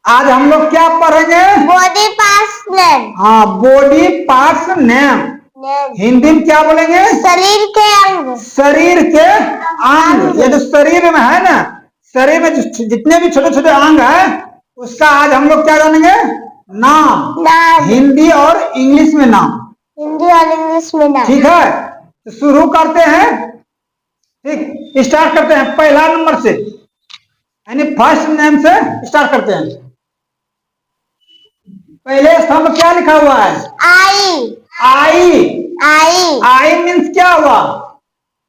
आज हम लोग क्या पढ़ेंगे? Body parts name. हाँ, बॉडी पार्ट्स नेम। हिंदी में क्या बोलेंगे? शरीर के अंग। शरीर के अंग। ये जो शरीर में है ना, शरीर में जितने भी छोटे छोटे अंग है उसका आज हम लोग क्या जानेंगे? नाम। हिंदी और इंग्लिश में नाम। हिंदी और इंग्लिश में नाम। ठीक है, तो शुरू करते हैं। ठीक, स्टार्ट करते हैं पहला नंबर से, यानी फर्स्ट नेम से स्टार्ट करते हैं। पहले स्तंभ क्या लिखा हुआ है? आई। आई। आई। आई मीन्स क्या हुआ?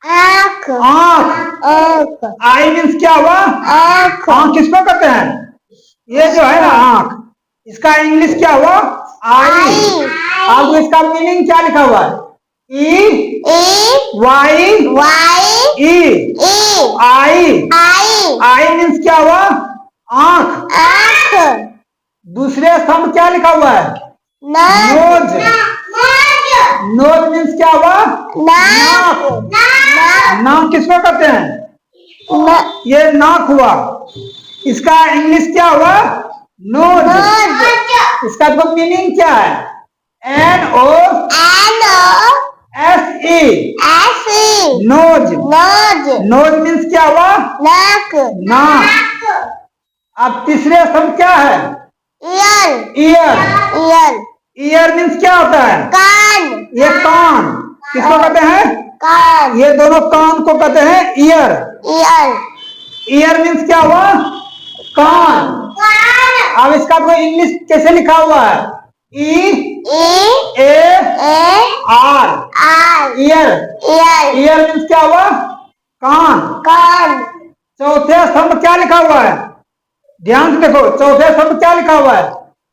आँख। आँख। आँख। आई मीन्स क्या हुआ? आँख। आँख किसको कहते हैं? ये जो है ना आँख, इसका इंग्लिश क्या हुआ? आई। अब इसका मीनिंग क्या लिखा हुआ है? E Y Y E. Eye. Eye. Eye means क्या हुआ? आँख। आँख। दूसरे स्तंभ क्या लिखा हुआ है? नोज। नोज मीन्स क्या हुआ? नाक। नाक किसको कहते हैं? ये नाक हुआ। इसका इंग्लिश क्या हुआ? नोज। इसका तो मीनिंग क्या है? NOSE। नोज। नोज मीन्स क्या हुआ? नाक। नाक। अब तीसरे स्तंभ क्या है? Year. Year. Year. Year means क्या होता है? कान। ये कान। किसको कहते हैं? कान। ये दोनों कान को कहते हैं ईयर। ईयर। ईयर मीन्स क्या हुआ? कान। अब इसका कोई इंग्लिश कैसे लिखा हुआ है? EAR। ईयर। ईयर मीन्स क्या हुआ? कान। कान। चौथे स्तंभ क्या लिखा हुआ है? ध्यान से देखो, चौथे स्तंभ क्या लिखा हुआ है?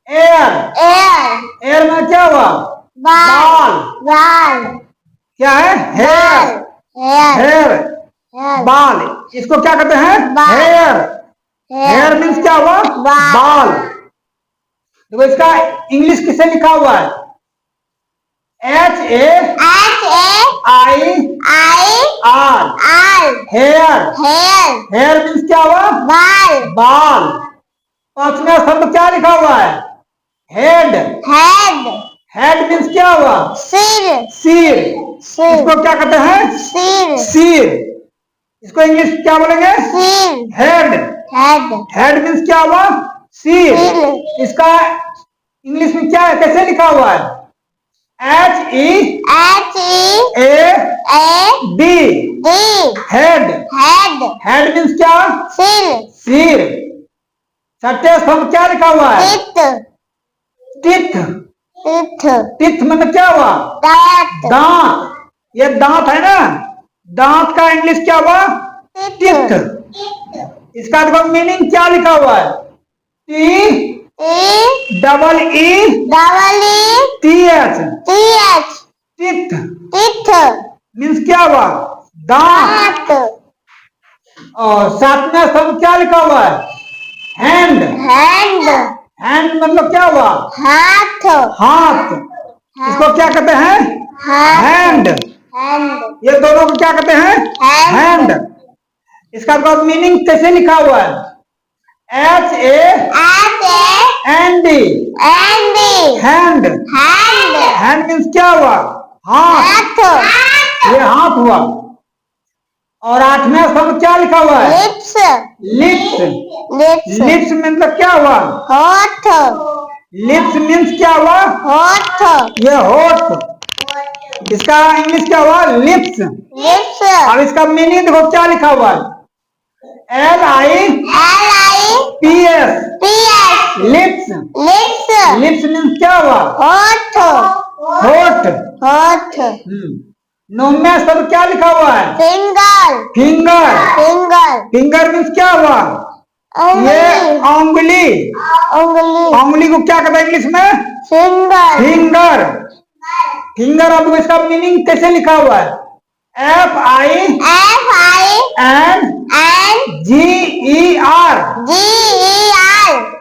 एयर। एयर में क्या हुआ? बाल। बाल। क्या है? हेयर। हेयर। बाल। इसको क्या कहते हैं? हेयर। हेयर मीन्स क्या हुआ? बाल। देखो इसका इंग्लिश किसे लिखा हुआ है? HAIR। हेयर। हेयर मीन्स क्या हुआ? बाल। बाल। पांचवा स्तंभ क्या लिखा हुआ है? हेड। हेड मीन्स क्या हुआ? सिर। सिर। इसको क्या कहते हैं? सिर। सिर। इसको इंग्लिश क्या बोलेंगे? सिर। हेड। हेड मीन्स क्या हुआ? सिर। सिर। इसका इंग्लिश में क्या है, कैसे लिखा हुआ है? HEAD। हेड। हेड मीन्स क्या? सिर। सिर। छठे स्तंभ क्या लिखा हुआ है? टिथ। टिथ मतलब क्या हुआ? दांत। ये दांत है ना, दांत का इंग्लिश क्या हुआ? टिथ। इसका देखो मीनिंग क्या लिखा हुआ है? TEETH। टिथ मीन्स क्या हुआ? दांत। और सातवें स्तंभ क्या लिखा हुआ है? हैंड। हैंड मतलब क्या हुआ? हाथ। हाथ। इसको क्या कहते हैं? हैंड। ये दोनों को क्या कहते हैं? हैंड। इसका मीनिंग कैसे लिखा हुआ है? HAND। हैंड। हैंड मीन्स क्या हुआ? हाथ। ये हाथ हुआ। और आठवें स्तंभ क्या लिखा हुआ है? लिप्स। लिप्स मतलब क्या हुआ? होठ। लिप्स मीन्स क्या हुआ? होठ। ये होठ। इसका इंग्लिश क्या हुआ? लिप्स। अब इसका मीनिंग देखो क्या लिखा हुआ है? LIPS। लिप्स। लिप्स मीन्स क्या हुआ? होठ। होठ। नौवें स्तंभ क्या लिखा हुआ है? फिंगर। फिंगर मीन्स क्या हुआ? ये उंगली। उंगली को क्या कहते हैं इंग्लिश में? फिंगर। फिंगर। अब इसका मीनिंग कैसे लिखा हुआ है? FINGER।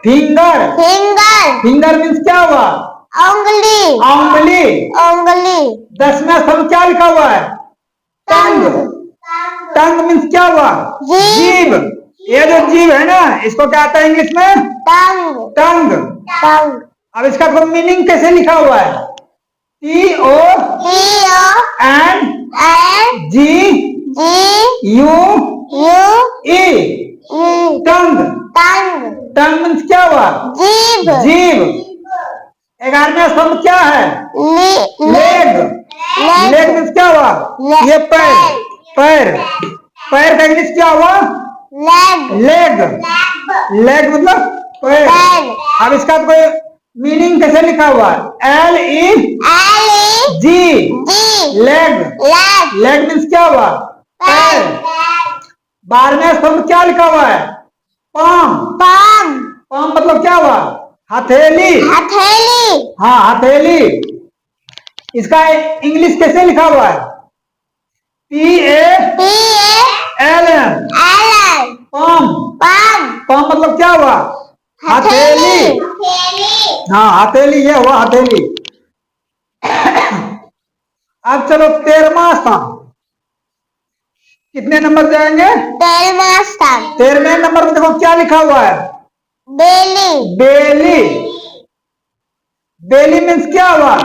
फिंगर। फिंगर मीन्स क्या हुआ? उंगली। दसवें स्तंभ क्या लिखा हुआ है? टंग। टंग मीन्स क्या हुआ? जीभ। ये जो जीभ है ना, इसको क्या आता है इंग्लिश में? टंग टंग। टंग अब इसका कोई मीनिंग कैसे लिखा हुआ है? TO N G G U U E tongue. Tongue tongue means क्या हुआ? जीभ जीभ। 11वां स्तंभ क्या है? लेग। लेग मीन्स क्या हुआ? ये पैर। पैर। पैर का इंग्लिश क्या हुआ? लेग। लेग मतलब पैर। अब इसका कोई मीनिंग कैसे लिखा हुआ है? LEG leg. लेग मीन्स क्या हुआ? पैर। 12वां स्तंभ क्या लिखा हुआ है? पाम। पाम मतलब क्या हुआ? हथेली। हथेली हाँ, हथेली। इसका इंग्लिश कैसे लिखा हुआ है? PALM palm. पाम मतलब क्या हुआ? हथेली। हाँ, हथेली, ये हुआ हथेली। अब चलो 13वां स्थान। कितने नंबर जाएंगे? 13वें नंबर में देखो क्या लिखा हुआ है? बेली। बेली मीन्स क्या हुआ?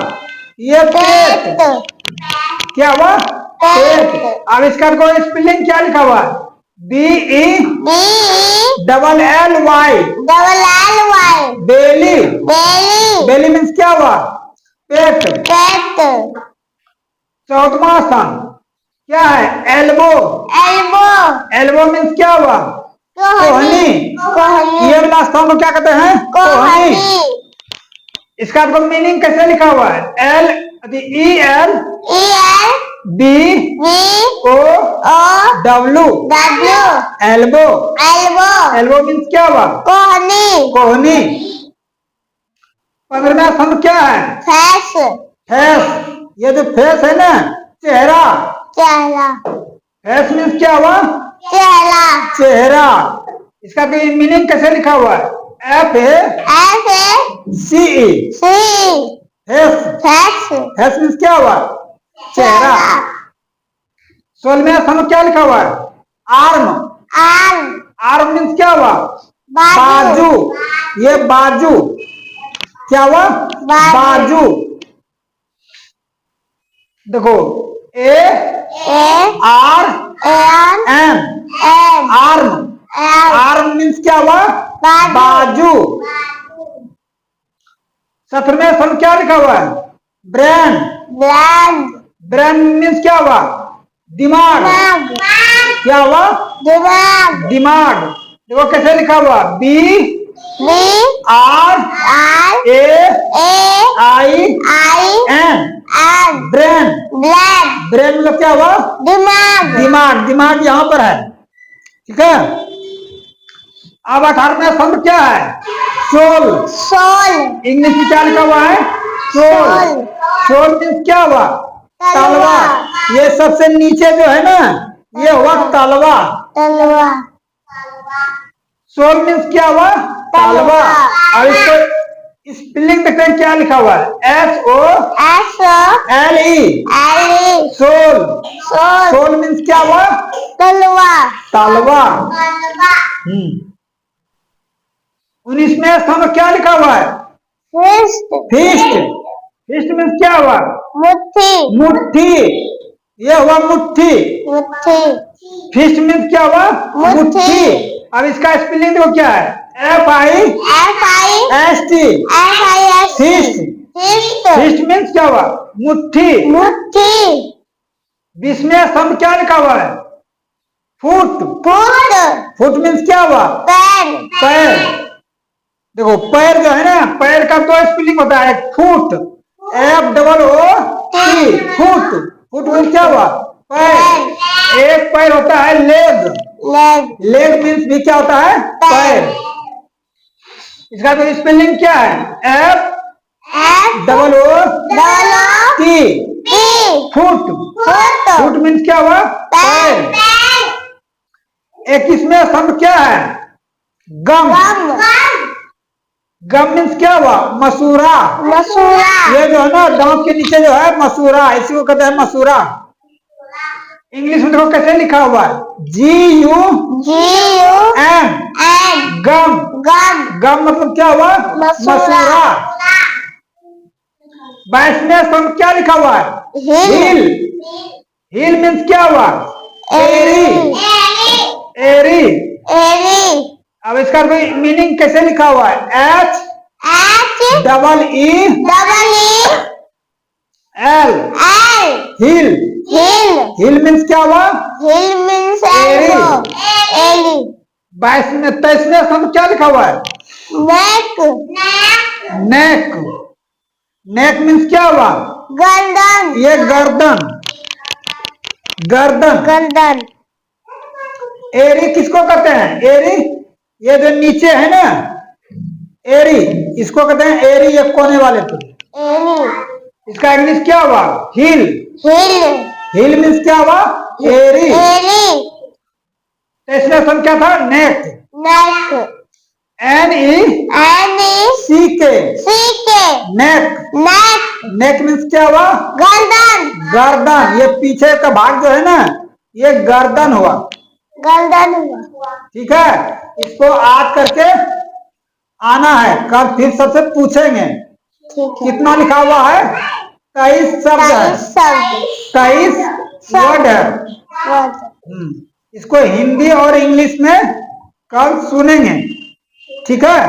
ये पेट। क्या हुआ? पेट। अब इसका कोई स्पेलिंग क्या लिखा हुआ है? BELLY बेली। बेली मीन्स क्या हुआ? पेट। 14वां स्थान क्या है? एल्बो। एल्बो मीन्स क्या हुआ? कोहनी। ये वाला स्तंभ को क्या कहते हैं? कोहनी। इसका आपको मीनिंग कैसे लिखा हुआ है? ELBOW elbow. एल्बो मीन्स क्या हुआ? कोहनी। 15वां स्तंभ क्या है? फेस। ये जो फेस है ना, चेहरा। फेस मीन्स क्या हुआ? चेहरा। इसका कोई मीनिंग कैसे लिखा हुआ है? FACE face. फेस मीन्स क्या हुआ? चेहरा। 16वां स्तंभ क्या लिखा हुआ है? आर्म। आर्म मीन्स क्या हुआ? बाजू। ये बाजू। क्या हुआ? बाजू। देखो ARM आर्म। आर्म मीन्स क्या हुआ? बाजू। 17वें स्तंभ क्या लिखा हुआ है? ब्रेन। ब्रेन मीन्स क्या हुआ? दिमाग। क्या हुआ? दिमाग। देखो कैसे लिखा हुआ? BRAIN brain. ब्रेन मतलब क्या हुआ? दिमाग। दिमाग यहां पर है। ठीक है। अब 18वां स्तंभ क्या है? सोल। इंग्लिश में क्या लिखा हुआ है? सोल। सोल मीन्स क्या हुआ? तलवार। ये सबसे नीचे जो है ना, ये हुआ तलवार। सोल मीन्स क्या हुआ? तलवार। और इसको स्पेलिंग देखते हैं क्या लिखा हुआ है? SOLE soul. सोल मीन्स क्या हुआ? तलवार। 19वें स्तंभ क्या लिखा हुआ है? फिस्ट। फिस्ट मीन्स क्या हुआ? मुट्ठी। ये हुआ मुट्ठी। फिस्ट मीन्स क्या हुआ? मुट्ठी। अब इसका स्पेलिंग देखो क्या है? FIST fist. फिस्ट मीन्स क्या हुआ? मुट्ठी। 20वें स्तंभ क्या लिखा हुआ है? फुट। फुट मीन्स क्या हुआ? पैर। देखो पैर जो है ना, पैर का दो स्पेलिंग होता है। Foot FOOT foot. Foot means क्या हुआ? पैर। एक पैर होता है लेग। लेग मीन्स भी क्या होता है? पैर। इसका तो स्पेलिंग क्या है? FOOT foot. फुट मीन्स क्या हुआ? पैर। 21वें स्तंभ क्या है? गम। गम मीन्स क्या हुआ? मसूरा। ये जो है ना दांत के नीचे जो है मसूरा, इसी को कहते हैं मसूरा। इंग्लिश में देखो कैसे लिखा हुआ है, GUM, गम। गम मतलब क्या हुआ, मसूरा। 22वें स्तंभ क्या लिखा हुआ है, हिल। हिल मीन्स क्या हुआ, एरी। अब इसका मीनिंग कैसे लिखा हुआ है, HEEL। हिल। हिल मीन्स क्या हुआ, एरी। 23वें स्तंभ क्या लिखा हुआ है, नेक। नेक मीन्स क्या हुआ, ये गर्दन। एरी किसको कहते हैं, एरी ये जो नीचे है ना, एरी इसको कहते हैं एरी, ये कोने वाले पे। इसका इंग्लिश क्या हुआ, हिल। हिल मीन्स क्या हुआ, एरी। 23वें स्तंभ क्या था, नेक। NECK, नेक। नेक मीन्स क्या हुआ, गर्दन। ये पीछे का भाग जो है ना, ये गर्दन हुआ। ठीक है, इसको आज करके आना है, कल फिर सबसे पूछेंगे। कितना लिखा हुआ है, 23 शब्द है, 23 वर्ड है। इसको हिंदी और इंग्लिश में कल सुनेंगे, ठीक है।